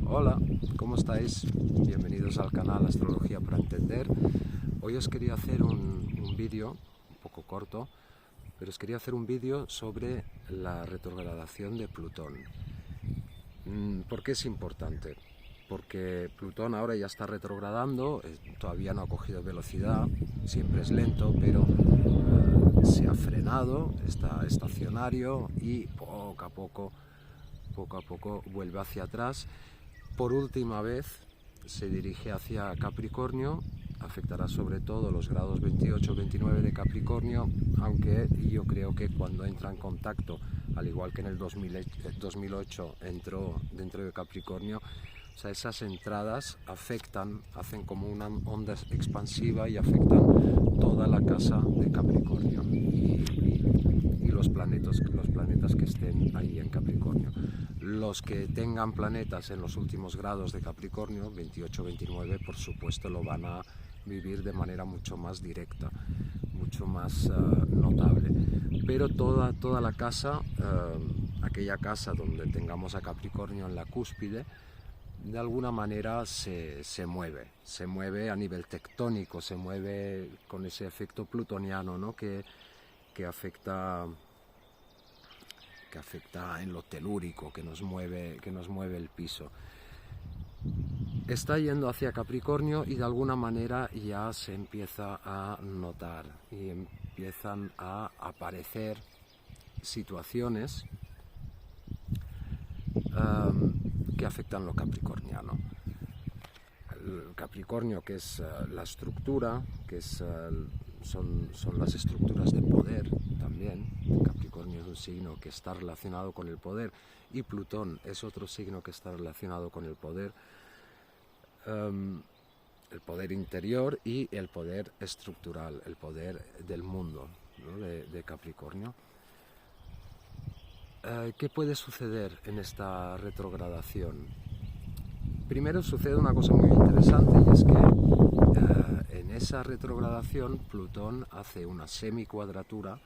Hola, ¿cómo estáis? Bienvenidos al canal Astrología para Entender. Hoy os quería hacer un vídeo, un poco corto, pero os quería hacer un vídeo sobre la retrogradación de Plutón. ¿Por qué es importante? Porque Plutón ahora ya está retrogradando, todavía no ha cogido velocidad, siempre es lento, pero se ha frenado, está estacionario y poco a poco vuelve hacia atrás. Por última vez se dirige hacia Capricornio, afectará sobre todo los grados 28-29 de Capricornio, aunque yo creo que cuando entra en contacto, al igual que en el 2008 entró dentro de Capricornio, o sea, esas entradas hacen como una onda expansiva y afectan toda la casa de Capricornio y los planetas que estén ahí en Capricornio. Los que tengan planetas en los últimos grados de Capricornio, 28-29, por supuesto lo van a vivir de manera mucho más directa, mucho más notable. Pero toda la casa, aquella casa donde tengamos a Capricornio en la cúspide, de alguna manera se mueve a nivel tectónico, se mueve con ese efecto plutoniano, ¿no? que afecta en lo telúrico, que nos mueve el piso. Está yendo hacia Capricornio y de alguna manera ya se empieza a notar y empiezan a aparecer situaciones que afectan lo capricorniano. El Capricornio, que es la estructura, son las estructuras de poder también. Capricornio es un signo que está relacionado con el poder y Plutón es otro signo que está relacionado con el poder interior y el poder estructural, el poder del mundo, ¿no? de Capricornio. ¿Qué puede suceder en esta retrogradación? Primero sucede una cosa muy interesante y es que en esa retrogradación Plutón hace una semicuadratura,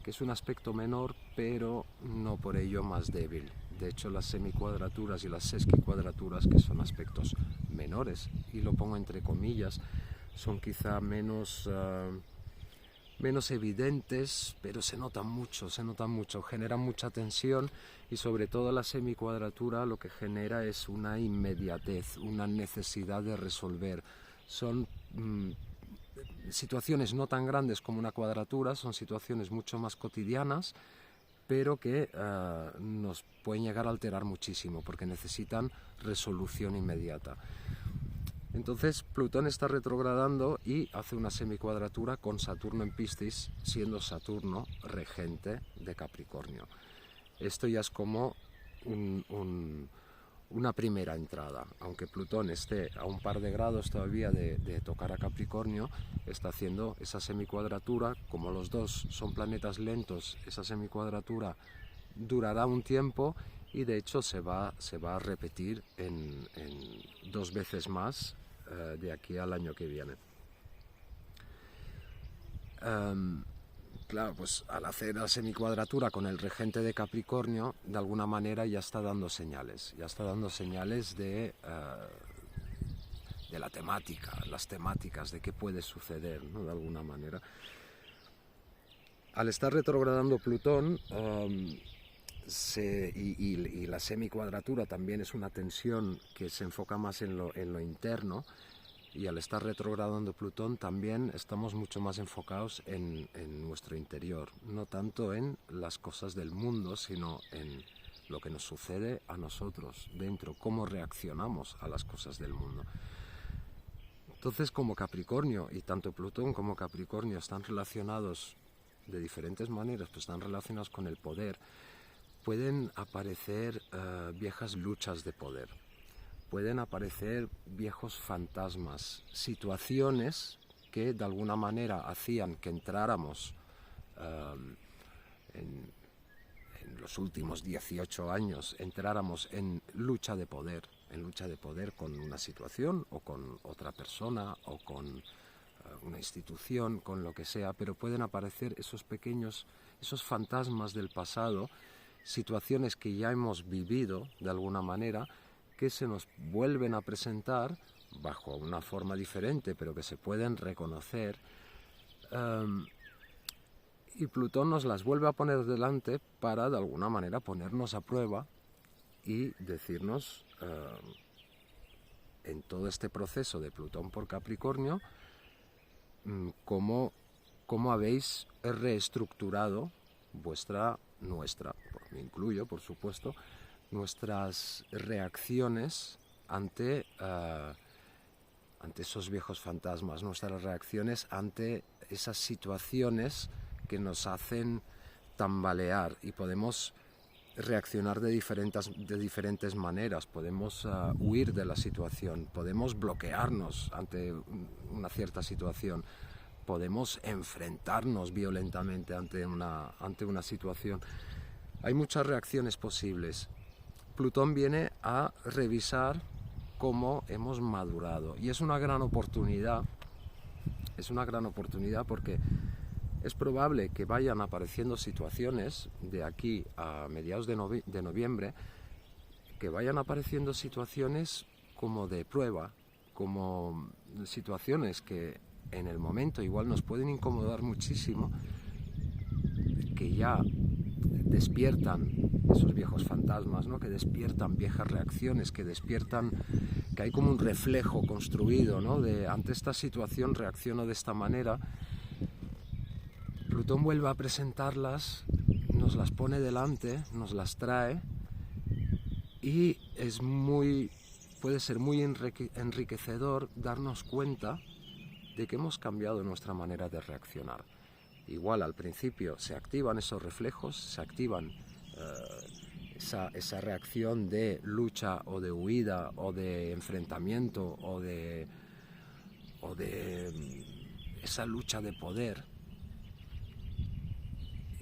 que es un aspecto menor, pero no por ello más débil. De hecho, las semicuadraturas y las sesquicuadraturas, que son aspectos menores, y lo pongo entre comillas, son quizá menos evidentes, pero se notan mucho, generan mucha tensión y sobre todo la semicuadratura lo que genera es una inmediatez, una necesidad de resolver. Son situaciones no tan grandes como una cuadratura, son situaciones mucho más cotidianas, pero que nos pueden llegar a alterar muchísimo porque necesitan resolución inmediata. Entonces Plutón está retrogradando y hace una semicuadratura con Saturno en Piscis, siendo Saturno regente de Capricornio. Esto ya es como una primera entrada. Aunque Plutón esté a un par de grados todavía de tocar a Capricornio, está haciendo esa semicuadratura. Como los dos son planetas lentos, esa semicuadratura durará un tiempo y de hecho se va a repetir en 2 veces más de aquí al año que viene. Claro, pues al hacer la semicuadratura con el regente de Capricornio, de alguna manera ya está dando señales de la temática, las temáticas, de qué puede suceder, ¿no? De alguna manera. Al estar retrogradando Plutón, y la semicuadratura también es una tensión que se enfoca más en lo interno, y al estar retrogradando Plutón también estamos mucho más enfocados en nuestro interior, no tanto en las cosas del mundo, sino en lo que nos sucede a nosotros dentro, cómo reaccionamos a las cosas del mundo. Entonces, como Capricornio, y tanto Plutón como Capricornio están relacionados de diferentes maneras, pues están relacionados con el poder, pueden aparecer viejas luchas de poder. Pueden aparecer viejos fantasmas, situaciones que de alguna manera hacían que entráramos en los últimos 18 años, entráramos en lucha de poder con una situación o con otra persona o con una institución, con lo que sea, pero pueden aparecer esos fantasmas del pasado, situaciones que ya hemos vivido de alguna manera, que se nos vuelven a presentar bajo una forma diferente, pero que se pueden reconocer, y Plutón nos las vuelve a poner delante para de alguna manera ponernos a prueba y decirnos, en todo este proceso de Plutón por Capricornio, cómo habéis reestructurado nuestra, me incluyo por supuesto, nuestras reacciones ante esos viejos fantasmas, nuestras reacciones ante esas situaciones que nos hacen tambalear, y podemos reaccionar de diferentes maneras. Podemos huir de la situación, podemos bloquearnos ante una cierta situación, podemos enfrentarnos violentamente ante una situación. Hay muchas reacciones posibles. Plutón viene a revisar cómo hemos madurado, y es una gran oportunidad porque es probable que vayan apareciendo situaciones de aquí a mediados de noviembre, que vayan apareciendo situaciones como de prueba, como situaciones que en el momento igual nos pueden incomodar muchísimo, que ya despiertan esos viejos fantasmas, ¿no? Que despiertan viejas reacciones, que hay como un reflejo construido, ¿no? Ante esta situación reacciono de esta manera. Plutón vuelve a presentarlas, nos las pone delante, nos las trae, y puede ser muy enriquecedor darnos cuenta de que hemos cambiado nuestra manera de reaccionar. Igual al principio se activan esos reflejos, se activan esa reacción de lucha o de huida o de enfrentamiento o de esa lucha de poder.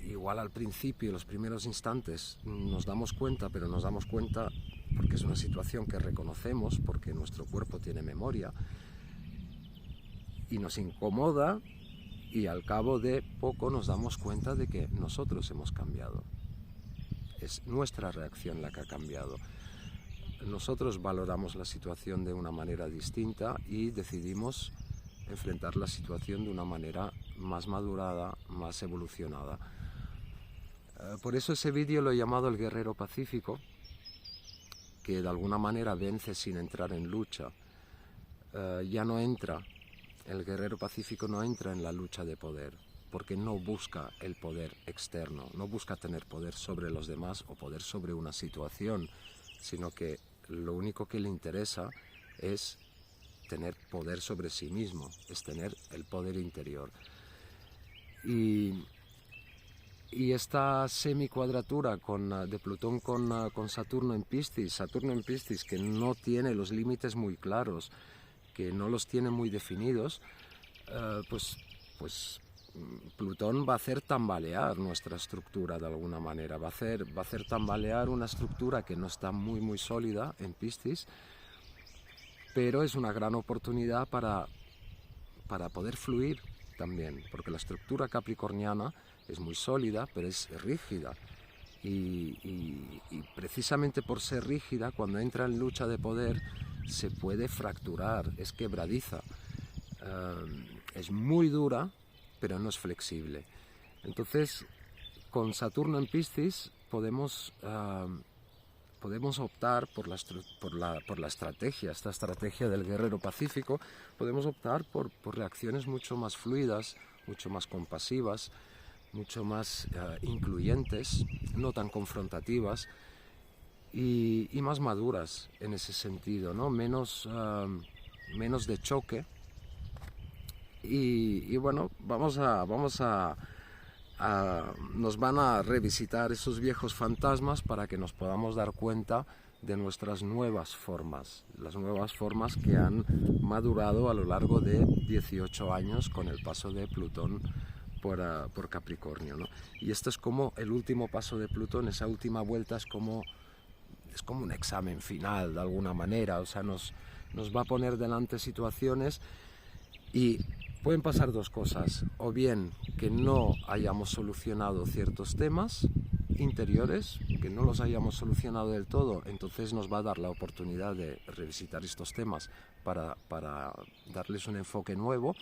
Igual al principio, los primeros instantes, nos damos cuenta, pero nos damos cuenta porque es una situación que reconocemos, porque nuestro cuerpo tiene memoria, y nos incomoda, y al cabo de poco nos damos cuenta de que nosotros hemos cambiado. Es nuestra reacción la que ha cambiado. Nosotros valoramos la situación de una manera distinta y decidimos enfrentar la situación de una manera más madurada, más evolucionada. Por eso ese vídeo lo he llamado El Guerrero Pacífico, que de alguna manera vence sin entrar en lucha. El guerrero pacífico no entra en la lucha de poder, porque no busca el poder externo, no busca tener poder sobre los demás o poder sobre una situación, sino que lo único que le interesa es tener poder sobre sí mismo, es tener el poder interior. Y esta semicuadratura de Plutón con Saturno en Piscis, que no tiene los límites muy claros, que no los tiene muy definidos, pues Plutón va a hacer tambalear nuestra estructura de alguna manera, va a hacer tambalear una estructura que no está muy sólida en Piscis, pero es una gran oportunidad para poder fluir también, porque la estructura capricorniana es muy sólida, pero es rígida, y precisamente por ser rígida, cuando entra en lucha de poder se puede fracturar, es quebradiza, es muy dura, pero no es flexible. Entonces, con Saturno en Piscis podemos optar por la estrategia, esta estrategia del guerrero pacífico. Podemos optar por reacciones mucho más fluidas, mucho más compasivas, mucho más incluyentes, no tan confrontativas, y más maduras en ese sentido, ¿no? Menos de choque. Y bueno, nos van a revisitar esos viejos fantasmas para que nos podamos dar cuenta de nuestras nuevas formas, las nuevas formas que han madurado a lo largo de 18 años con el paso de Plutón por Capricornio, ¿no? Y esto es como el último paso de Plutón, esa última vuelta es como un examen final de alguna manera, o sea, nos va a poner delante situaciones, y pueden pasar dos cosas: o bien que no hayamos solucionado ciertos temas, interiores, que no los hayamos solucionado del todo, entonces nos va a dar la oportunidad de revisitar estos temas para darles un enfoque nuevo,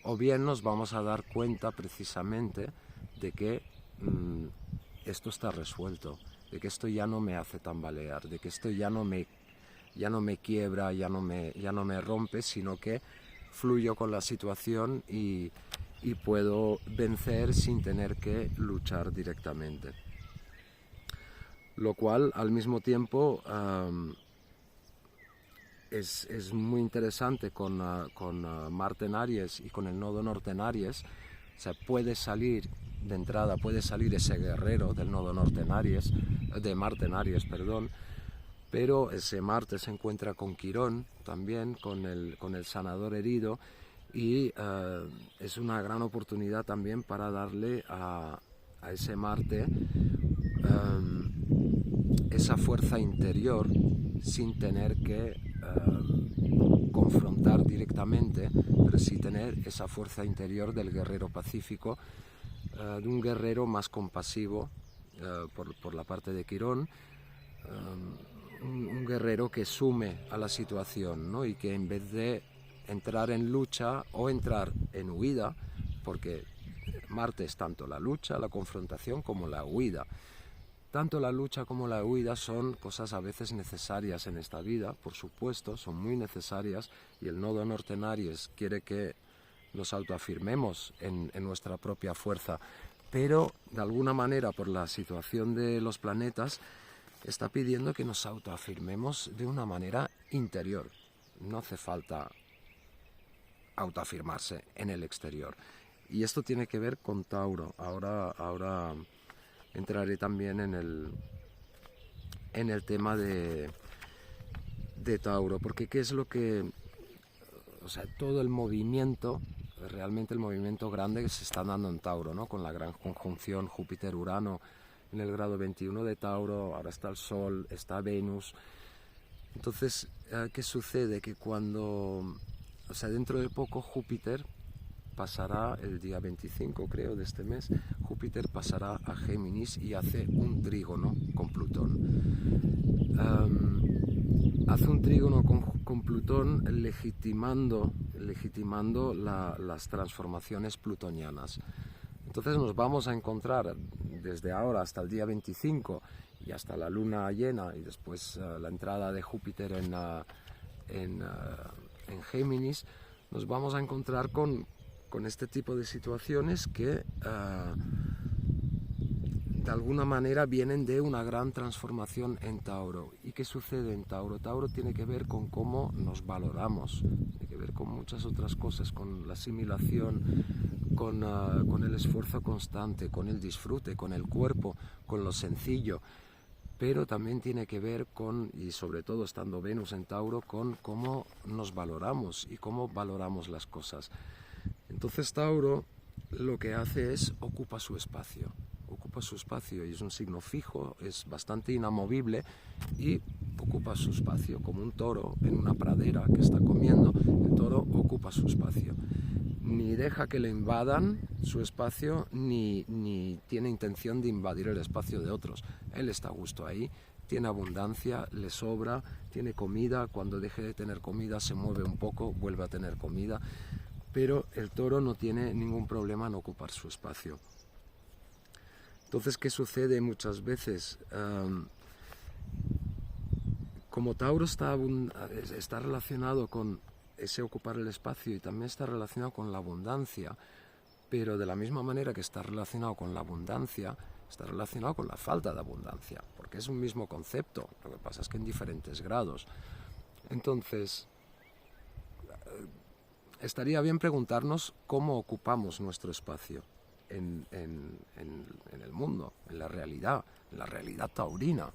o bien nos vamos a dar cuenta precisamente de que esto está resuelto, de que esto ya no me hace tambalear, de que esto ya no me quiebra, ya no me rompe, sino que fluyo con la situación y puedo vencer sin tener que luchar directamente. Lo cual, al mismo tiempo, es muy interesante con Marte en Aries y con el nodo norte en Aries. O sea, puede salir ese guerrero del nodo norte en Aries, de Marte en Aries, perdón, pero ese Marte se encuentra con Quirón también, con el sanador herido, y es una gran oportunidad también para darle a ese Marte esa fuerza interior sin tener que confrontar directamente, pero sí tener esa fuerza interior del guerrero pacífico, de un guerrero más compasivo por la parte de Quirón, un guerrero que sume a la situación, ¿no? Y que en vez de entrar en lucha o entrar en huida, porque Marte es tanto la lucha, la confrontación como la huida. Tanto la lucha como la huida son cosas a veces necesarias en esta vida, por supuesto, son muy necesarias, y el nodo norte en Aries quiere que nos autoafirmemos en nuestra propia fuerza, pero de alguna manera, por la situación de los planetas, está pidiendo que nos autoafirmemos de una manera interior. No hace falta autoafirmarse en el exterior. Y esto tiene que ver con Tauro. Ahora entraré también en el tema de Tauro, porque qué es lo que, o sea, todo el movimiento, realmente el movimiento grande que se está dando en Tauro, ¿no? Con la gran conjunción Júpiter-Urano en el grado 21 de Tauro, ahora está el Sol, está Venus. Entonces, ¿qué sucede? Que dentro de poco Júpiter pasará el día 25, creo, de este mes, Júpiter pasará a Géminis y hace un trígono con Plutón. Hace un trígono con Plutón legitimando las transformaciones plutonianas. Entonces nos vamos a encontrar desde ahora hasta el día 25 y hasta la luna llena y después la entrada de Júpiter en Géminis, nos vamos a encontrar con este tipo de situaciones que de alguna manera vienen de una gran transformación en Tauro. ¿Y qué sucede en Tauro? Tauro tiene que ver con cómo nos valoramos, tiene que ver con muchas otras cosas, con la asimilación, con el esfuerzo constante, con el disfrute, con el cuerpo, con lo sencillo, pero también tiene que ver con, y sobre todo estando Venus en Tauro, con cómo nos valoramos y cómo valoramos las cosas. Entonces Tauro lo que hace es ocupa su espacio y es un signo fijo, es bastante inamovible y ocupa su espacio, como un toro en una pradera que está comiendo. El toro ocupa su espacio, ni deja que le invadan su espacio, ni tiene intención de invadir el espacio de otros. Él está a gusto ahí, tiene abundancia, le sobra, tiene comida, cuando deje de tener comida se mueve un poco, vuelve a tener comida, pero el toro no tiene ningún problema en ocupar su espacio. Entonces, ¿qué sucede muchas veces? Como Tauro está relacionado con ese ocupar el espacio y también está relacionado con la abundancia, pero de la misma manera que está relacionado con la abundancia, está relacionado con la falta de abundancia, porque es un mismo concepto, lo que pasa es que en diferentes grados. Entonces, estaría bien preguntarnos cómo ocupamos nuestro espacio en el mundo, en la realidad taurina,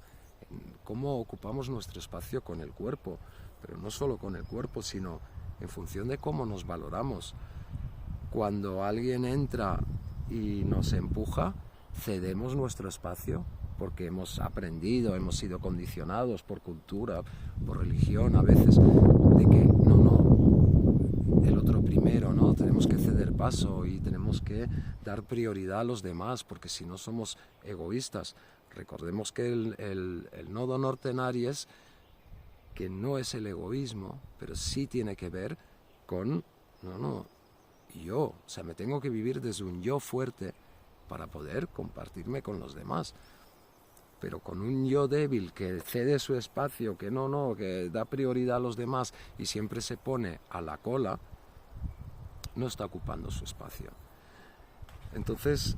en cómo ocupamos nuestro espacio con el cuerpo, pero no solo con el cuerpo, sino en función de cómo nos valoramos. Cuando alguien entra y nos empuja, cedemos nuestro espacio porque hemos aprendido, hemos sido condicionados por cultura, por religión a veces, de que no, el otro primero, ¿no? Tenemos que ceder paso y tenemos que dar prioridad a los demás, porque si no somos egoístas. Recordemos que el nodo norte en Aries, que no es el egoísmo, pero sí tiene que ver con, yo, o sea, me tengo que vivir desde un yo fuerte para poder compartirme con los demás. Pero con un yo débil que cede su espacio, que que da prioridad a los demás y siempre se pone a la cola, no está ocupando su espacio. Entonces,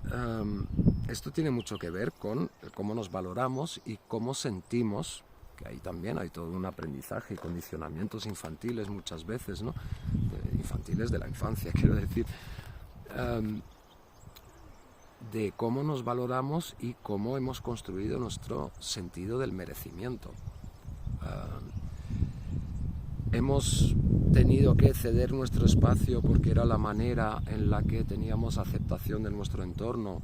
esto tiene mucho que ver con cómo nos valoramos y cómo sentimos, que ahí también hay todo un aprendizaje y condicionamientos infantiles muchas veces, ¿no? Infantiles de la infancia, quiero decir, de cómo nos valoramos y cómo hemos construido nuestro sentido del merecimiento. Hemos tenido que ceder nuestro espacio porque era la manera en la que teníamos aceptación de nuestro entorno,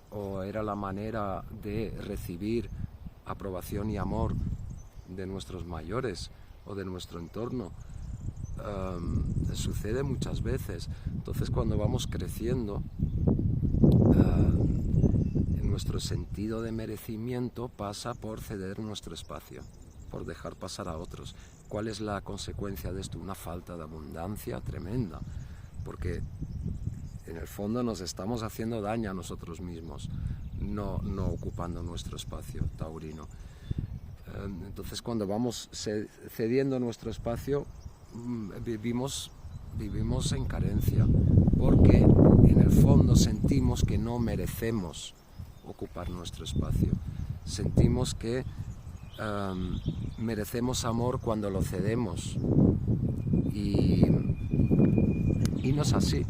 o era la manera de recibir aprobación y amor de nuestros mayores o de nuestro entorno. Sucede muchas veces. Entonces, cuando vamos creciendo, nuestro sentido de merecimiento pasa por ceder nuestro espacio, por dejar pasar a otros. ¿Cuál es la consecuencia de esto? Una falta de abundancia tremenda, porque en el fondo nos estamos haciendo daño a nosotros mismos, no ocupando nuestro espacio taurino. Entonces, cuando vamos cediendo nuestro espacio, vivimos en carencia, porque en el fondo sentimos que no merecemos ocupar nuestro espacio. Sentimos que merecemos amor cuando lo cedemos, y no es así,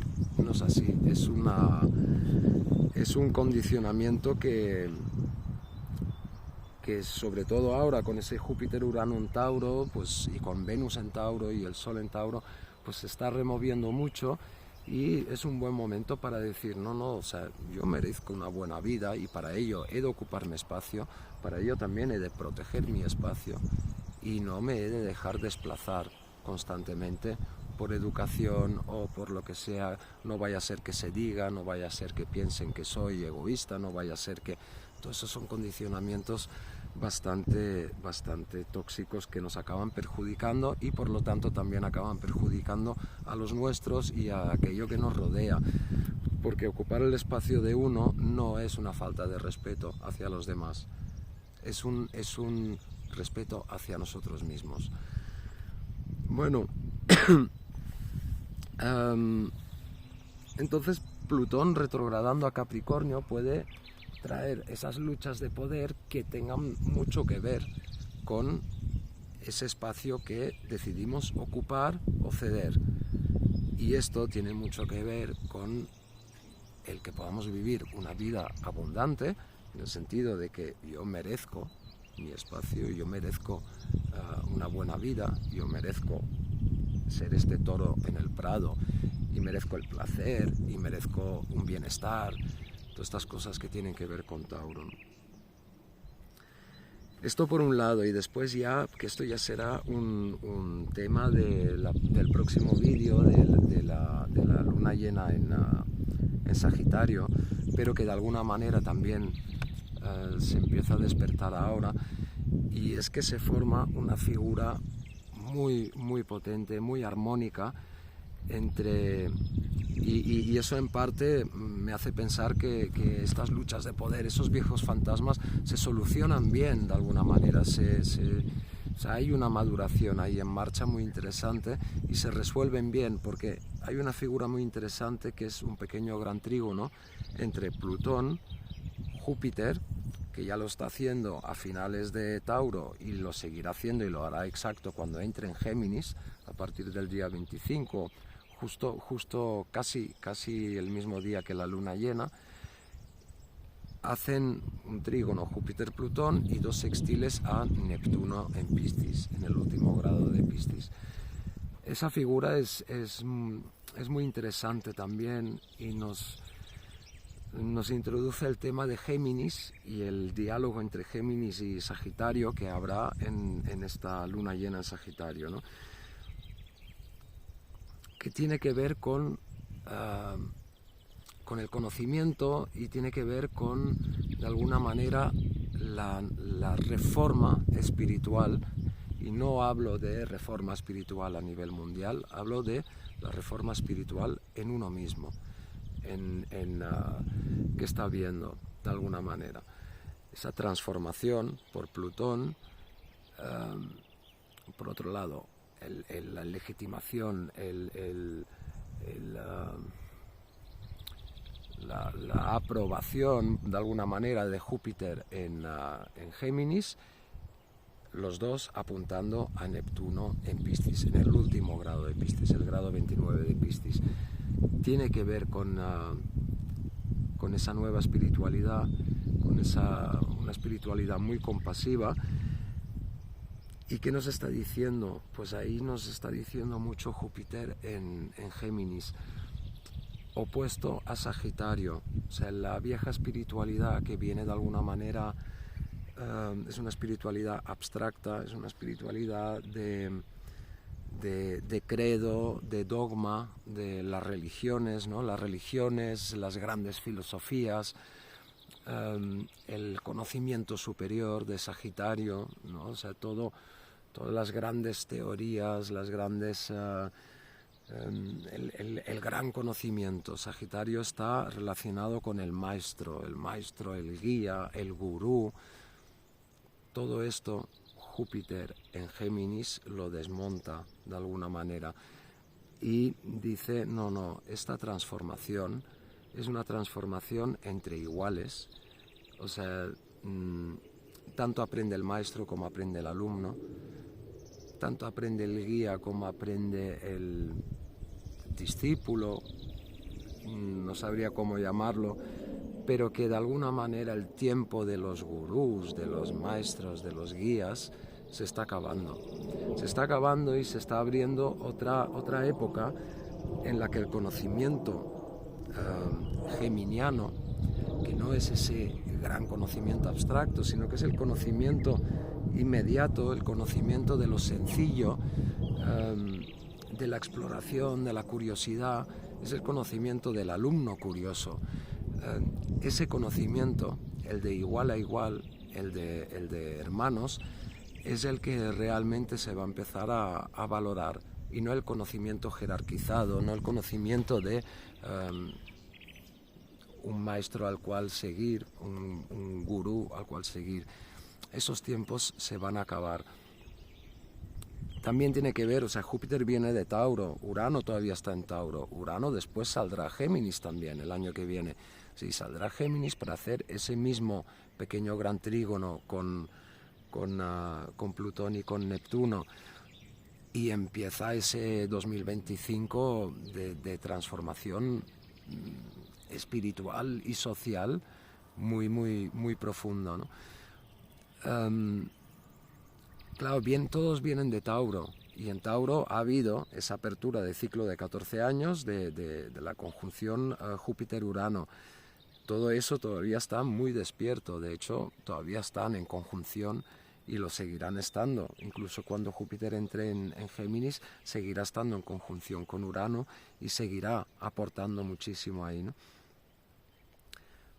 es un condicionamiento que sobre todo ahora con ese Júpiter-Urano en Tauro, pues, y con Venus en Tauro y el Sol en Tauro, pues se está removiendo mucho. Y es un buen momento para decir, o sea, yo merezco una buena vida y para ello he de ocuparme espacio, para ello también he de proteger mi espacio y no me he de dejar desplazar constantemente por educación o por lo que sea. No vaya a ser que se diga, no vaya a ser que piensen que soy egoísta, no vaya a ser que... Todos esos son condicionamientos bastante tóxicos que nos acaban perjudicando y por lo tanto también acaban perjudicando a los nuestros y a aquello que nos rodea, porque ocupar el espacio de uno no es una falta de respeto hacia los demás, es un respeto hacia nosotros mismos. Bueno, entonces Plutón retrogradando a Capricornio puede traer esas luchas de poder que tengan mucho que ver con ese espacio que decidimos ocupar o ceder. Y esto tiene mucho que ver con el que podamos vivir una vida abundante, en el sentido de que yo merezco mi espacio, yo merezco una buena vida, yo merezco ser este toro en el prado, y merezco el placer, y merezco un bienestar, todas estas cosas que tienen que ver con Tauro. Esto por un lado, y después ya, que esto ya será un tema del próximo vídeo de la luna llena en Sagitario, pero que de alguna manera también se empieza a despertar ahora, y es que se forma una figura muy potente, muy armónica y eso en parte me hace pensar que estas luchas de poder, esos viejos fantasmas, se solucionan bien de alguna manera, o sea, hay una maduración ahí en marcha muy interesante y se resuelven bien, porque hay una figura muy interesante que es un pequeño gran trígono entre Plutón, Júpiter, que ya lo está haciendo a finales de Tauro y lo seguirá haciendo y lo hará exacto cuando entre en Géminis a partir del día 25, justo casi el mismo día que la luna llena. Hacen un trígono Júpiter-Plutón y dos sextiles a Neptuno en Piscis, en el último grado de Piscis. Esa figura es muy interesante también y nos introduce el tema de Géminis y el diálogo entre Géminis y Sagitario que habrá en esta luna llena en Sagitario, ¿no? que tiene que ver con el conocimiento y tiene que ver con, de alguna manera, la reforma espiritual. Y no hablo de reforma espiritual a nivel mundial, hablo de la reforma espiritual en uno mismo, que está viendo de alguna manera. Esa transformación por Plutón, por otro lado, la legitimación, la aprobación de alguna manera de Júpiter en Géminis, los dos apuntando a Neptuno en Piscis, en el último grado de Piscis, el grado 29 de Piscis. Tiene que ver con esa nueva espiritualidad, con una espiritualidad muy compasiva. ¿Y qué nos está diciendo? Pues ahí nos está diciendo mucho Júpiter en Géminis, opuesto a Sagitario. O sea, la vieja espiritualidad que viene de alguna manera, es una espiritualidad abstracta, es una espiritualidad de credo, de dogma, de las religiones, ¿no? Las religiones, las grandes filosofías, el conocimiento superior de Sagitario, ¿no? O sea, todas las grandes teorías, las grandes... el gran conocimiento. Sagitario está relacionado con el maestro, el guía, el gurú. Todo esto Júpiter en Géminis lo desmonta de alguna manera y dice, no, esta transformación es una transformación entre iguales. O sea, tanto aprende el maestro como aprende el alumno, tanto aprende el guía como aprende el discípulo, no sabría cómo llamarlo, pero que de alguna manera el tiempo de los gurús, de los maestros, de los guías, se está acabando. Se está acabando y se está abriendo otra época en la que el conocimiento geminiano, que no es ese gran conocimiento abstracto, sino que es el conocimiento inmediato, el conocimiento de lo sencillo, de la exploración, de la curiosidad, es el conocimiento del alumno curioso. Ese conocimiento, el de igual a igual, el de hermanos, es el que realmente se va a empezar a valorar, y no el conocimiento jerarquizado, no el conocimiento de un maestro al cual seguir, un gurú al cual seguir. Esos tiempos se van a acabar. También tiene que ver, o sea, Júpiter viene de Tauro, Urano todavía está en Tauro, Urano después saldrá a Géminis también el año que viene. Sí, saldrá a Géminis para hacer ese mismo pequeño gran trígono con Plutón y con Neptuno, y empieza ese 2025 de transformación espiritual y social muy, muy, muy profundo, ¿no? Claro, todos vienen de Tauro, y en Tauro ha habido esa apertura de ciclo de 14 años de la conjunción Júpiter-Urano. Todo eso todavía está muy despierto, de hecho todavía están en conjunción y lo seguirán estando. Incluso cuando Júpiter entre en Géminis, seguirá estando en conjunción con Urano y seguirá aportando muchísimo ahí, ¿no?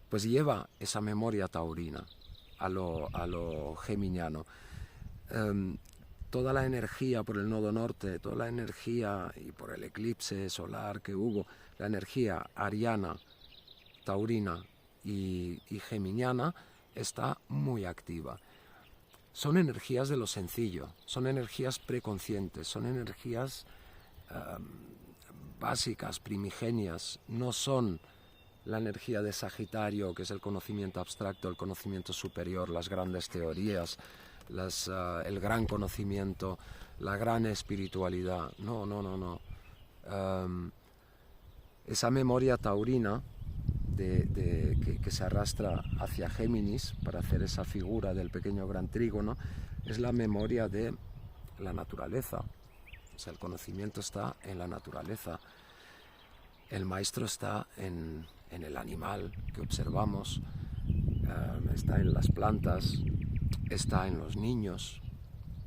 Pues lleva esa memoria taurina a lo geminiano. Toda la energía por el nodo norte, toda la energía, y por el eclipse solar que hubo, la energía ariana, taurina y geminiana está muy activa. Son energías de lo sencillo, son energías preconscientes, son energías básicas, primigenias, no son la energía de Sagitario, que es el conocimiento abstracto, el conocimiento superior, las grandes teorías, el gran conocimiento, la gran espiritualidad. No. Esa memoria taurina que se arrastra hacia Géminis para hacer esa figura del pequeño gran trígono es la memoria de la naturaleza. O sea, el conocimiento está en la naturaleza. El maestro está en el animal que observamos, está en las plantas, está en los niños.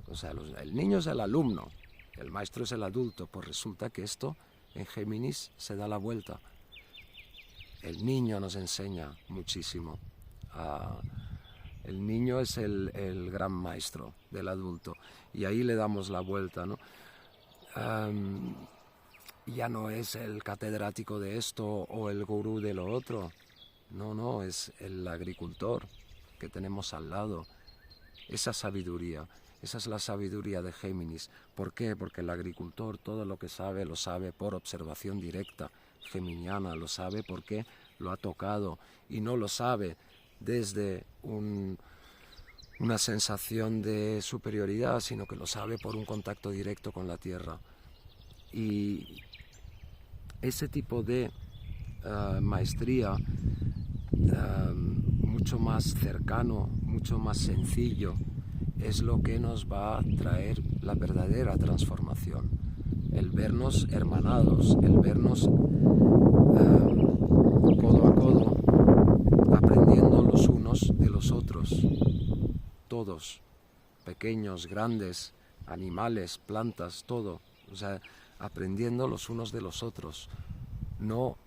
O sea, el niño es el alumno, el maestro es el adulto. Pues resulta que esto en Géminis se da la vuelta. El niño nos enseña muchísimo. El niño es el gran maestro del adulto y ahí le damos la vuelta, ¿no? Ya no es el catedrático de esto o el gurú de lo otro. No, es el agricultor que tenemos al lado. Esa sabiduría, esa es la sabiduría de Géminis. ¿Por qué? Porque el agricultor todo lo que sabe lo sabe por observación directa geminiana, lo sabe porque lo ha tocado y no lo sabe desde una sensación de superioridad, sino que lo sabe por un contacto directo con la tierra. Y ese tipo de maestría mucho más cercano, mucho más sencillo, es lo que nos va a traer la verdadera transformación. El vernos hermanados, el vernos codo a codo, aprendiendo los unos de los otros, todos, pequeños, grandes, animales, plantas, todo, o sea, aprendiendo los unos de los otros, no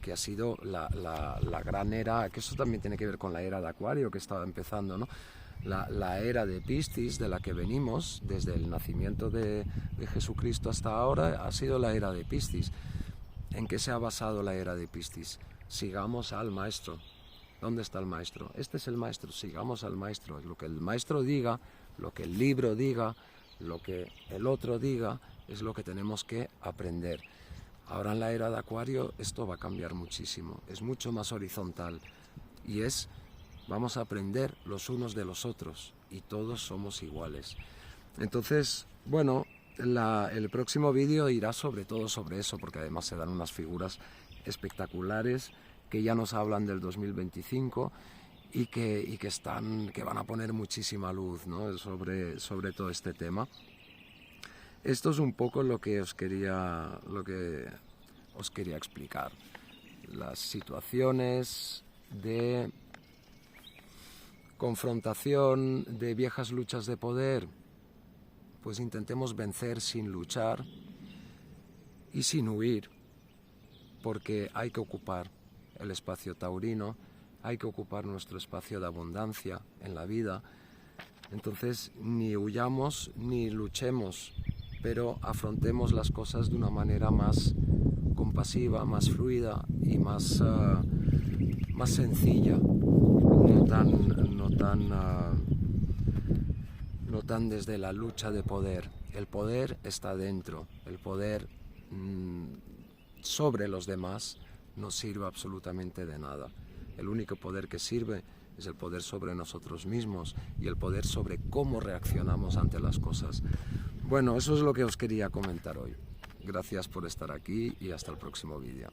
que ha sido la gran era, que eso también tiene que ver con la era de Acuario que estaba empezando, ¿no? La era de Piscis, de la que venimos desde el nacimiento de Jesucristo hasta ahora, ha sido la era de Piscis. ¿En qué se ha basado la era de Piscis? Sigamos al maestro. ¿Dónde está el maestro? Este es el maestro, sigamos al maestro. Lo que el maestro diga, lo que el libro diga, lo que el otro diga, es lo que tenemos que aprender. Ahora en la era de Acuario esto va a cambiar muchísimo, es mucho más horizontal y vamos a aprender los unos de los otros y todos somos iguales. Entonces, bueno, el próximo vídeo irá sobre todo sobre eso, porque además se dan unas figuras espectaculares que ya nos hablan del 2025 y que van a poner muchísima luz, ¿no? sobre todo este tema. Esto es un poco lo que os quería explicar. Las situaciones de confrontación, de viejas luchas de poder, pues intentemos vencer sin luchar y sin huir, porque hay que ocupar el espacio taurino, hay que ocupar nuestro espacio de abundancia en la vida. Entonces, ni huyamos ni luchemos, pero afrontemos las cosas de una manera más compasiva, más fluida y más sencilla, no tan desde la lucha de poder. El poder está dentro, el poder sobre los demás no sirve absolutamente de nada. El único poder que sirve es el poder sobre nosotros mismos y el poder sobre cómo reaccionamos ante las cosas. Bueno, eso es lo que os quería comentar hoy. Gracias por estar aquí y hasta el próximo vídeo.